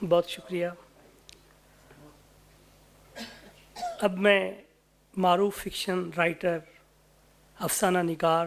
بہت شکریہ. اب میں معروف فکشن رائٹر، افسانہ نگار،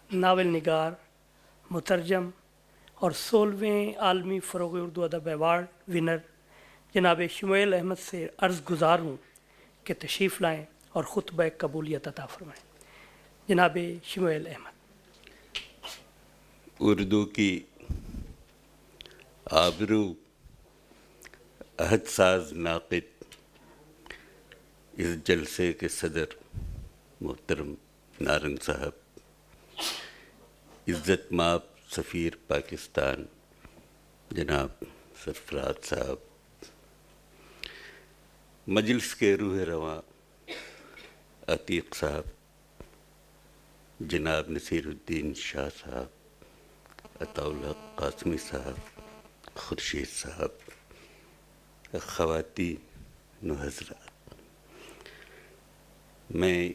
ناول نگار، مترجم اور 16ویں عالمی فروغ اردو ادب ایوارڈ ونر جناب شمیل احمد سے عرض گزار ہوں کہ تشریف لائیں اور خطبہ قبولیت عطا فرمائیں. جناب شمیل احمد. اردو کی آبرو عہد ساز ناقد اس جلسے کے صدر محترم نارنگ صاحب، عزت مآب سفیر پاکستان جناب سرفراز صاحب، مجلس کے روح رواں عتیق صاحب، جناب نصیر الدین شاہ صاحب، عطاء الحق قاسمی صاحب، خورشید صاحب، خواتین و حضرات، میں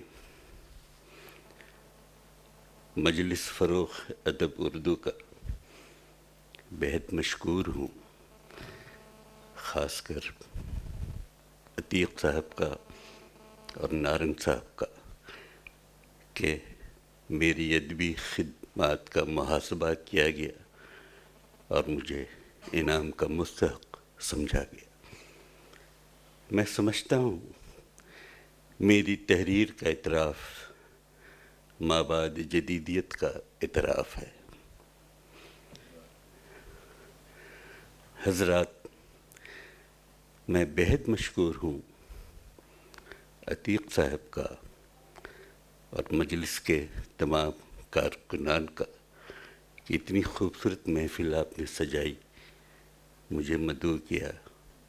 مجلس فروغ ادب اردو کا بہت مشکور ہوں، خاص کر عتیق صاحب کا اور نارنگ صاحب کا، کہ میری ادبی خدمات کا محاسبہ کیا گیا اور مجھے انعام کا مستحق سمجھا گیا. میں سمجھتا ہوں میری تحریر کا اعتراف مابعد جدیدیت کا اعتراف ہے. حضرات، میں بہت مشکور ہوں عتیق صاحب کا اور مجلس کے تمام کارکنان کا کہ اتنی خوبصورت محفل آپ نے سجائی، مجھے مدعو کیا،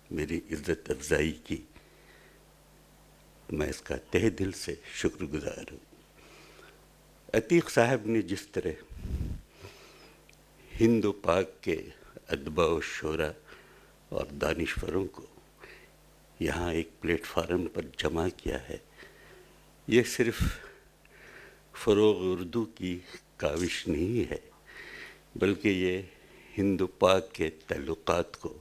میری عزت افزائی کی. میں اس کا تہ دل سے شکر گزار ہوں. عتیق صاحب نے جس طرح ہند و پاک کے ادبا و شعراء اور دانشوروں کو یہاں ایک پلیٹ فارم پر جمع کیا ہے، یہ صرف فروغ اردو کی کاوش نہیں ہے، بلکہ یہ ہند و پاک کے تعلقات کو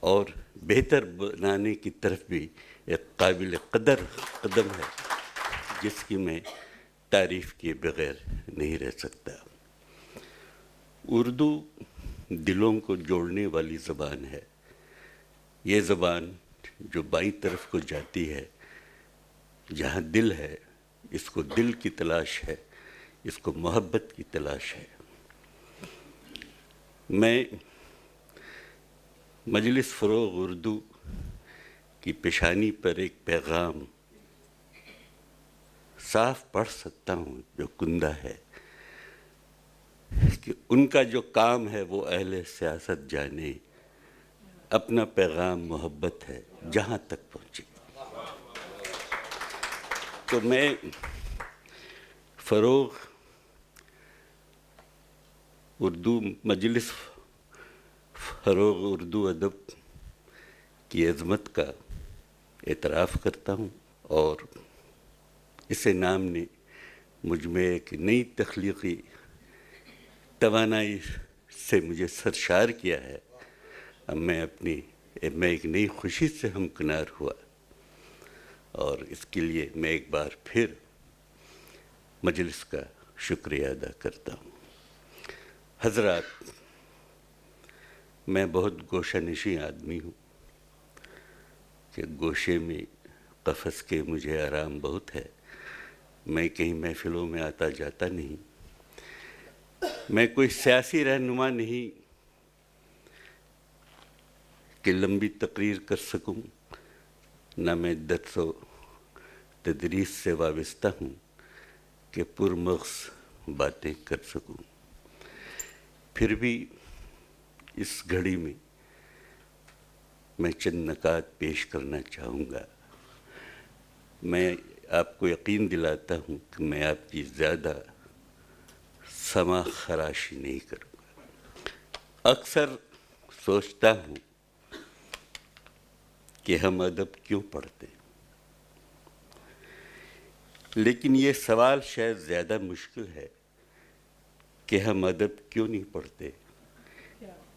اور بہتر بنانے کی طرف بھی ایک قابل قدر قدم ہے، جس کی میں تعریف کیے بغیر نہیں رہ سکتا. اردو دلوں کو جوڑنے والی زبان ہے. یہ زبان جو بائیں طرف کو جاتی ہے، جہاں دل ہے، اس کو دل کی تلاش ہے، اس کو محبت کی تلاش ہے. میں مجلس فروغ اردو کی پیشانی پر ایک پیغام صاف پڑھ سکتا ہوں جو کندہ ہے کہ ان کا جو کام ہے وہ اہل سیاست جانے، اپنا پیغام محبت ہے جہاں تک پہنچے. تو میں فروغ اردو مجلس فروغ اردو ادب کی عظمت کا اعتراف کرتا ہوں، اور اس انعام نے مجھ میں ایک نئی تخلیقی توانائی سے مجھے سرشار کیا ہے. اب میں ایک نئی خوشی سے ہمکنار ہوا، اور اس کے لیے میں ایک بار پھر مجلس کا شکریہ ادا کرتا ہوں. حضرات، میں بہت گوشہ نشین آدمی ہوں کہ گوشے میں قفس کے مجھے آرام بہت ہے. میں کہیں محفلوں میں آتا جاتا نہیں، میں کوئی سیاسی رہنما نہیں کہ لمبی تقریر کر سکوں، نہ میں درس و تدریس سے وابستہ ہوں کہ پرمغز باتیں کر سکوں. پھر بھی اس گھڑی میں چند نکات پیش کرنا چاہوں گا. میں آپ کو یقین دلاتا ہوں کہ میں آپ کی زیادہ سما خراشی نہیں کروں گا. اکثر سوچتا ہوں کہ ہم ادب کیوں پڑھتے ہیں، لیکن یہ سوال شاید زیادہ مشکل ہے کہ ہم ادب کیوں نہیں پڑھتے،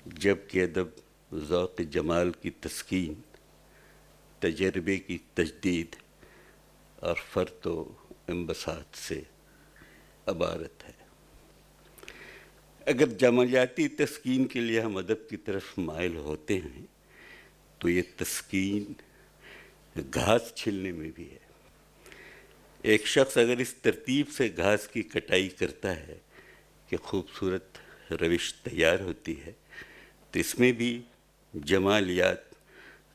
جب کہ ادب ذوق جمال کی تسکین، تجربے کی تجدید اور فرط و انبساط سے عبارت ہے۔ اگر جمالیاتی تسکین کے لیے ہم ادب کی طرف مائل ہوتے ہیں تو یہ تسکین گھاس چھلنے میں بھی ہے۔ ایک شخص اگر اس ترتیب سے گھاس کی کٹائی کرتا ہے کہ خوبصورت روش تیار ہوتی ہے تو اس میں بھی جمالیات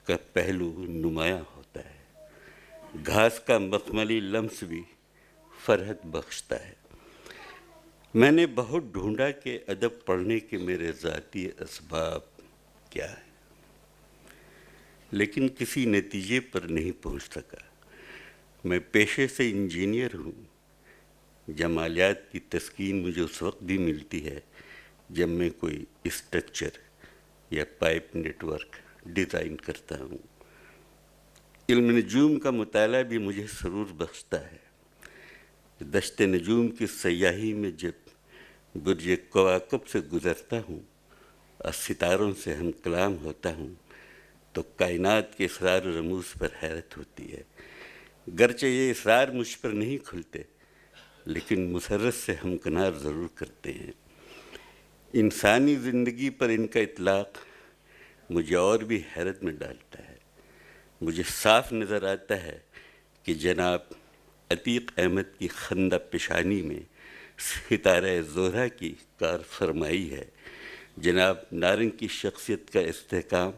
کا پہلو نمایاں ہوتا ہے۔ گھاس کا مخملی لمس بھی فرحت بخشتا ہے۔ میں نے بہت ڈھونڈا کہ ادب پڑھنے کے میرے ذاتی اسباب کیا ہیں، لیکن کسی نتیجے پر نہیں پہنچ سکا۔ میں پیشے سے انجینئر ہوں۔ جمالیات کی تسکین مجھے اس وقت بھی ملتی ہے جب میں کوئی اسٹرکچر یا پائپ نیٹ ورک ڈیزائن کرتا ہوں۔ علم نجوم کا مطالعہ بھی مجھے سرور بخشتا ہے۔ دشت نجوم کی سیاحی میں جب برج کواکب سے گزرتا ہوں اور ستاروں سے ہم کلام ہوتا ہوں تو کائنات کے اسرار و رموز پر حیرت ہوتی ہے۔ گرچہ یہ اسرار مجھ پر نہیں کھلتے لیکن مسرت سے ہمکنار ضرور کرتے ہیں۔ انسانی زندگی پر ان کا اطلاق مجھے اور بھی حیرت میں ڈالتا ہے۔ مجھے صاف نظر آتا ہے کہ جناب عتیق احمد کی خندہ پیشانی میں ستارہ زہرہ کی کار فرمائی ہے، جناب نارنگ کی شخصیت کا استحکام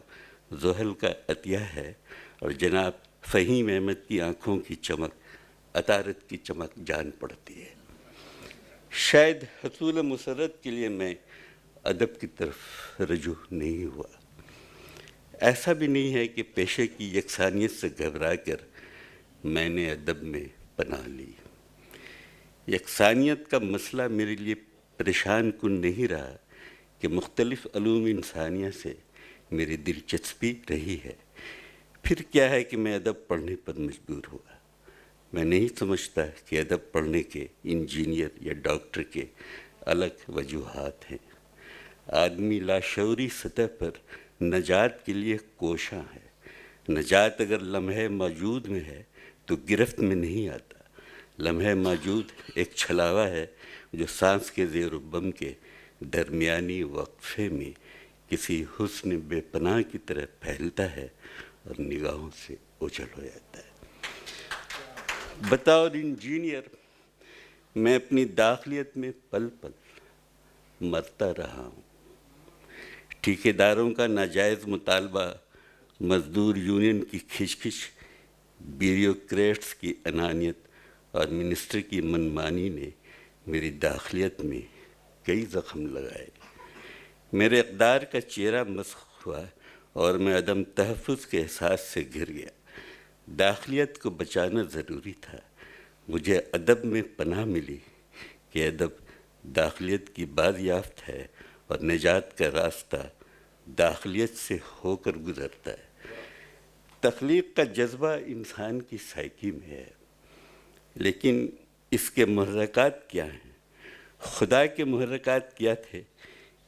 زحل کا عطیہ ہے، اور جناب فہیم احمد کی آنکھوں کی چمک عطارد کی چمک جان پڑتی ہے۔ شاید حصول مسرت کے لیے میں ادب کی طرف رجوع نہیں ہوا۔ ایسا بھی نہیں ہے کہ پیشے کی یکسانیت سے گھبرا کر میں نے ادب میں پناہ لی۔ یکسانیت کا مسئلہ میرے لیے پریشان کن نہیں رہا کہ مختلف علوم انسانیہ سے میری دلچسپی رہی ہے۔ پھر کیا ہے کہ میں ادب پڑھنے پر مجبور ہوا۔ میں نہیں سمجھتا کہ ادب پڑھنے کے انجینئر یا ڈاکٹر کے الگ وجوہات ہیں۔ آدمی لاشعوری سطح پر نجات کے لیے کوشاں ہے۔ نجات اگر لمحہ موجود میں ہے تو گرفت میں نہیں آتا۔ لمحہ موجود ایک چھلاوا ہے جو سانس کے زیر و بم کے درمیانی وقفے میں کسی حسن بے پناہ کی طرح پھیلتا ہے اور نگاہوں سے اوجھل ہو جاتا ہے۔ بطور انجینئر میں اپنی داخلیت میں پل پل مرتا رہا ہوں۔ ٹھیکیداروں کا ناجائز مطالبہ، مزدور یونین کی کھچ کھچ، بیوروکریٹس کی انانیت اور منسٹر کی منمانی نے میری داخلیت میں کئی زخم لگائے۔ میرے اقدار کا چہرہ مسخ ہوا اور میں عدم تحفظ کے احساس سے گر گیا۔ داخلیت کو بچانا ضروری تھا۔ مجھے ادب میں پناہ ملی کہ ادب داخلیت کی بازیافت ہے اور نجات کا راستہ داخلیت سے ہو کر گزرتا ہے۔ تخلیق کا جذبہ انسان کی سائیکی میں ہے، لیکن اس کے محرکات کیا ہیں؟ خدا کے محرکات کیا تھے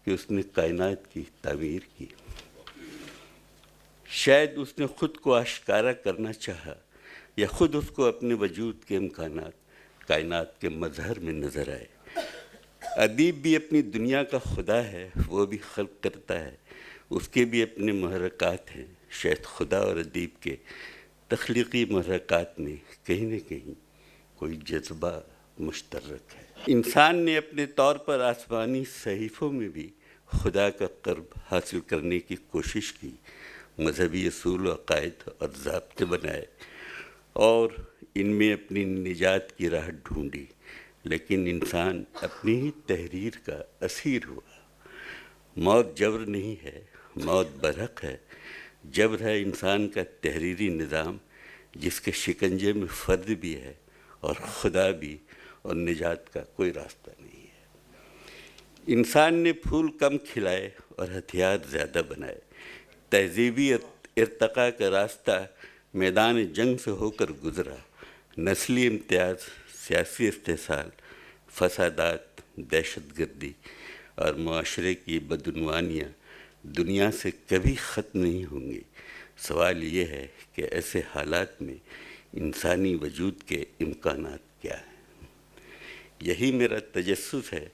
کہ اس نے کائنات کی تعمیر کی؟ شاید اس نے خود کو آشکارا کرنا چاہا یا خود اس کو اپنے وجود کے امکانات کائنات کے مظہر میں نظر آئے۔ ادیب بھی اپنی دنیا کا خدا ہے، وہ بھی خلق کرتا ہے، اس کے بھی اپنے محرکات ہیں۔ شاید خدا اور ادیب کے تخلیقی محرکات میں کہیں نہ کہیں کوئی جذبہ مشترک ہے۔ انسان نے اپنے طور پر آسمانی صحیفوں میں بھی خدا کا قرب حاصل کرنے کی کوشش کی، مذہبی اصول و عقائد اور ضابطے بنائے اور ان میں اپنی نجات کی راہ ڈھونڈی، لیکن انسان اپنی ہی تحریر کا اسیر ہوا۔ موت جبر نہیں ہے، موت برحق ہے۔ جبر ہے انسان کا تحریری نظام جس کے شکنجے میں فرد بھی ہے اور خدا بھی، اور نجات کا کوئی راستہ نہیں ہے۔ انسان نے پھول کم کھلائے اور ہتھیار زیادہ بنائے۔ تہذیبی ارتقاء کا راستہ میدان جنگ سے ہو کر گزرا۔ نسلی امتیاز، سیاسی استحصال، فسادات، دہشت گردی اور معاشرے کی بدعنوانیاں دنیا سے کبھی ختم نہیں ہوں گے۔ سوال یہ ہے کہ ایسے حالات میں انسانی وجود کے امکانات کیا ہیں؟ یہی میرا تجسس ہے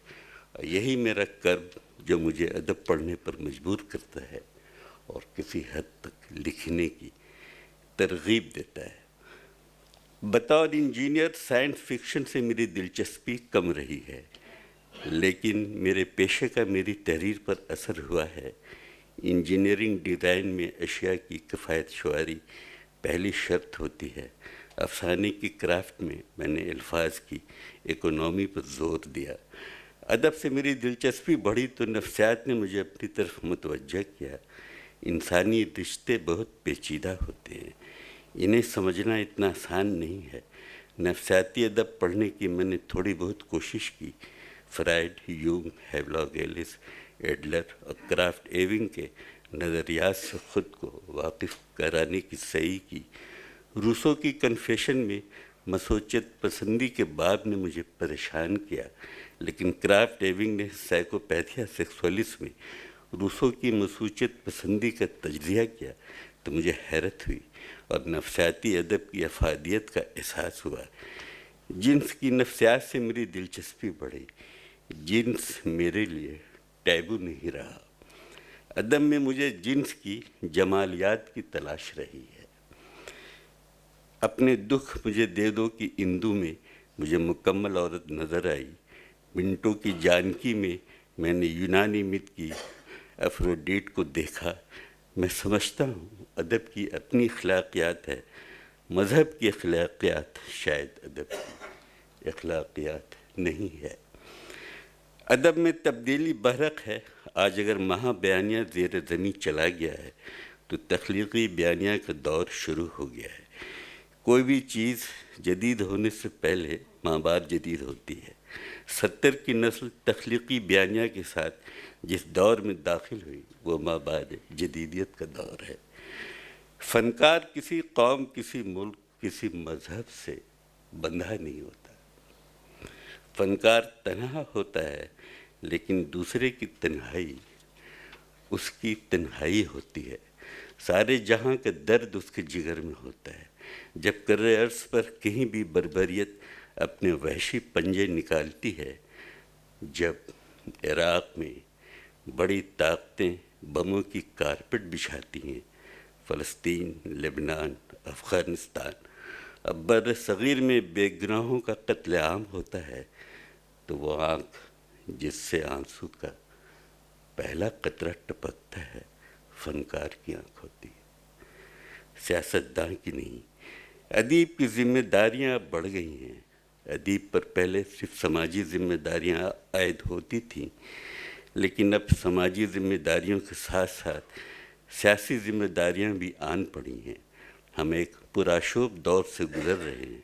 اور یہی میرا کرب جو مجھے ادب پڑھنے پر مجبور کرتا ہے اور کسی حد تک لکھنے کی ترغیب دیتا ہے۔ بطور انجینئر سائنس فکشن سے میری دلچسپی کم رہی ہے، لیکن میرے پیشے کا میری تحریر پر اثر ہوا ہے۔ انجینئرنگ ڈیزائن میں اشیاء کی کفایت شعاری پہلی شرط ہوتی ہے۔ افسانے کی کرافٹ میں میں نے الفاظ کی اکونومی پر زور دیا۔ ادب سے میری دلچسپی بڑھی تو نفسیات نے مجھے اپنی طرف متوجہ کیا۔ انسانی رشتے بہت پیچیدہ ہوتے ہیں، انہیں سمجھنا اتنا آسان نہیں ہے۔ نفسیاتی ادب پڑھنے کی میں نے تھوڑی بہت کوشش کی۔ Freud, Jung, Havelock Ellis, Adler اور کرافٹ ایونگ کے نظریات سے خود کو واقف کرانے کی سعی کی۔ روسو کی کنفیشن میں مسوچت پسندی کے باب نے مجھے پریشان کیا، لیکن کرافٹ ایونگ نے سائیکوپیتھیا سیکسولیس میں روسو کی مسوچت پسندی کا تجزیہ کیا تو مجھے حیرت ہوئی اور نفسیاتی ادب کی افادیت کا احساس ہوا۔ جنس کی نفسیات سے میری دلچسپی بڑھی۔ جنس میرے لیے ٹیبو نہیں رہا۔ ادب میں مجھے جنس کی جمالیات کی تلاش رہی ہے۔ اپنے دکھ مجھے دے دو کی اندو میں مجھے مکمل عورت نظر آئی۔ منٹو کی جانکی میں نے یونانی مت کی افروڈیٹ کو دیکھا۔ میں سمجھتا ہوں ادب کی اپنی اخلاقیات ہے، مذہب کی اخلاقیات شاید ادب کی اخلاقیات نہیں ہے۔ ادب میں تبدیلی برحق ہے۔ آج اگر مہا بیانیہ زیر زمین چلا گیا ہے تو تخلیقی بیانیہ کا دور شروع ہو گیا ہے۔ کوئی بھی چیز جدید ہونے سے پہلے ماں بعد جدید ہوتی ہے۔ 70 کی نسل تخلیقی بیانیہ کے ساتھ جس دور میں داخل ہوئی وہ ماں بعد جدیدیت کا دور ہے۔ فنکار کسی قوم، کسی ملک، کسی مذہب سے بندھا نہیں ہوتا۔ فنکار تنہا ہوتا ہے لیکن دوسرے کی تنہائی اس کی تنہائی ہوتی ہے۔ سارے جہاں کا درد اس کے جگر میں ہوتا ہے۔ جب کرۂ ارض پر کہیں بھی بربریت اپنے وحشی پنجے نکالتی ہے، جب عراق میں بڑی طاقتیں بموں کی کارپٹ بچھاتی ہیں، فلسطین، لبنان، افغانستان، اب بر صغیر میں بے گناہوں کا قتل عام ہوتا ہے، تو وہ آنکھ جس سے آنسو کا پہلا قطرہ ٹپکتا ہے فنکار کی آنکھ ہوتی ہے، سیاستداں کی نہیں۔ ادیب کی ذمہ داریاں اب بڑھ گئی ہیں۔ ادیب پر پہلے صرف سماجی ذمہ داریاں عائد ہوتی تھیں، لیکن اب سماجی ذمہ داریوں کے ساتھ ساتھ سیاسی ذمہ داریاں بھی آن پڑی ہیں۔ ہم ایک پرآشوب دور سے گزر رہے ہیں۔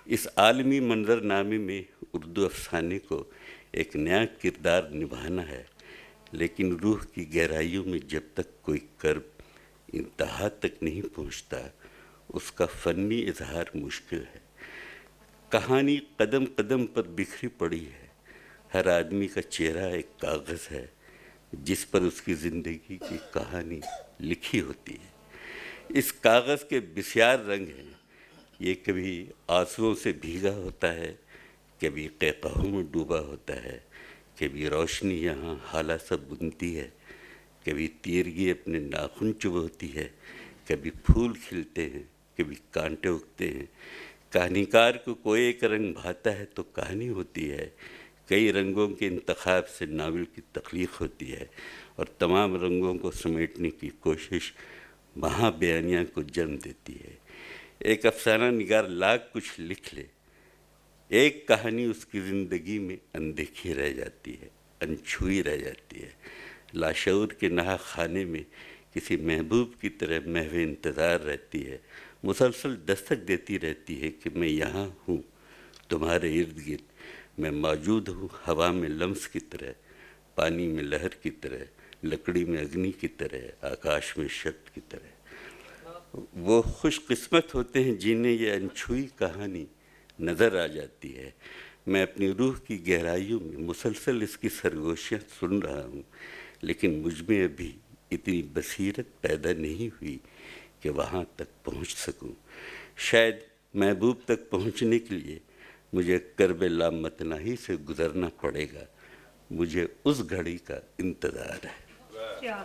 اس عالمی منظر نامے میں اردو افسانے کو ایک نیا کردار نبھانا ہے، لیکن روح کی گہرائیوں میں جب تک کوئی کرب انتہا تک نہیں پہنچتا اس کا فنی اظہار مشکل ہے۔ کہانی قدم قدم پر بکھری پڑی ہے۔ ہر آدمی کا چہرہ ایک کاغذ ہے جس پر اس کی زندگی کی کہانی لکھی ہوتی ہے۔ اس کاغذ کے بسیار رنگ ہیں۔ یہ کبھی آنسوؤں سے بھیگا ہوتا ہے، کبھی قہقہوں میں ڈوبا ہوتا ہے، کبھی روشنی یہاں ہالہ سا بنتی ہے، کبھی تیرگی اپنے ناخن چبوتی ہے، کبھی پھول کھلتے ہیں، کبھی کانٹے اگتے ہیں۔ کہانیکار کو کوئی ایک رنگ بھاتا ہے تو کہانی ہوتی ہے۔ کئی رنگوں کے انتخاب سے ناول کی تخلیق ہوتی ہے اور تمام رنگوں کو سمیٹنے کی کوشش مہا بیانیہ کو جنم دیتی ہے۔ ایک افسانہ نگار لاکھ کچھ لکھ لے، ایک کہانی اس کی زندگی میں اندیکھی رہ جاتی ہے، انچھوئی رہ جاتی ہے۔ لاشعور کے نہا خانے میں کسی محبوب کی طرح محو انتظار رہتی ہے، مسلسل دستک دیتی رہتی ہے کہ میں یہاں ہوں، تمہارے ارد گرد، میں موجود ہوں، ہوا میں لمس کی طرح، پانی میں لہر کی طرح، لکڑی میں اگنی کی طرح، آکاش میں شبد کی طرح۔ وہ خوش قسمت ہوتے ہیں جنہیں یہ انچھوئی کہانی نظر آ جاتی ہے۔ میں اپنی روح کی گہرائیوں میں مسلسل اس کی سرگوشیاں سن رہا ہوں، لیکن مجھ میں ابھی اتنی بصیرت پیدا نہیں ہوئی کہ وہاں تک پہنچ سکوں. شاید محبوب تک پہنچنے کے لیے مجھے کربلا متناہی سے گزرنا پڑے گا. مجھے اس گھڑی کا انتظار ہے. کیا